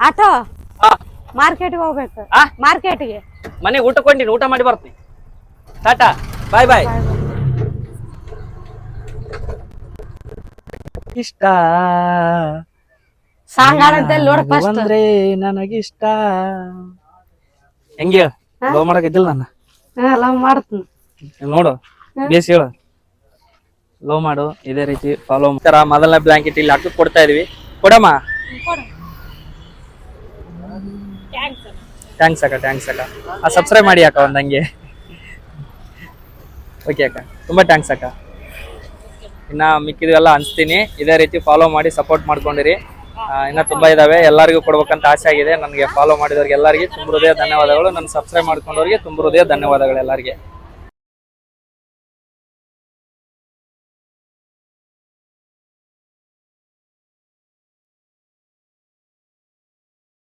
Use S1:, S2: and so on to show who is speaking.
S1: Auto
S2: ಹಾ
S1: ಮಾರ್ಕೆಟ್ಗೆ ಹೋಗ್ಬೇಕು
S2: ಆ
S1: ಮಾರ್ಕೆಟ್ಗೆ
S2: ಮನೆಗೆ ಊಟ ಕೊಂಡಿನಿ, ಊಟ ಮಾಡಿ ಬರ್ತೀನಿ. ಟಾಟಾ ಬಾಯ್ ಬಾಯ್. ಇಷ್ಟ
S1: ಸಾಂಗ್ ಆಡಂತ ನೋಡ್ ಫಸ್ಟ್
S2: ಅಂದ್ರೆ ನನಗಿಷ್ಟ. ಹೆಂಗೆ ಲವ್ ಮಾಡಕೈತಿಲ್ಲ ನನ್ನ
S1: ಲವ್ ಮಾಡ್ತೀನಿ
S2: ನೋಡು, ಬೇಸ್ ಹೇಳು. ಲವ್ ಮಾಡು, ಇದೇ ರೀತಿ ಫಾಲೋ ಮಾಡ್ತಾರ. ಮೊದಲನೇ ಬ್ಲಾಂಕೆಟ್ ಇಲ್ಲಿ ಹಾಕಿ ಕೊಡ್ತಾ ಇದೀವಿ. ಕೊಡಮ್ಮ. ಥ್ಯಾಂಕ್ಸ್ ಅಕ್ಕ, ಥ್ಯಾಂಕ್ಸ್ ಅಕ್ಕ. ಸಬ್ಸ್ಕ್ರೈಬ್ ಮಾಡಿ ಅಕ್ಕ ಒಂದಂಗೆ. ಓಕೆ ಅಕ್ಕ, ತುಂಬಾ ಥ್ಯಾಂಕ್ಸ್ ಅಕ್ಕ. ಇನ್ನ ಮಿಕ್ಕಿದೆಲ್ಲ ಅನ್ಸ್ತೀನಿ. ಇದೇ ರೀತಿ ಫಾಲೋ ಮಾಡಿ ಸಪೋರ್ಟ್ ಮಾಡ್ಕೊಂಡಿರಿ. ಇನ್ನ ತುಂಬಾ ಇದಾವೆ, ಎಲ್ಲರಿಗೂ ಕೊಡ್ಬೇಕಂತ ಆಸೆ ಆಗಿದೆ. ನನಗೆ ಫಾಲೋ ಮಾಡಿದವ್ರಿಗೆ ಎಲ್ಲರಿಗೆ ತುಂಬ ಹೃದಯ ಧನ್ಯವಾದಗಳು. ನನ್ನ ಸಬ್ಸ್ಕ್ರೈಬ್ ಮಾಡ್ಕೊಂಡವ್ರಿಗೆ ತುಂಬ ಹೃದಯ ಧನ್ಯವಾದಗಳು ಎಲ್ಲರಿಗೆ.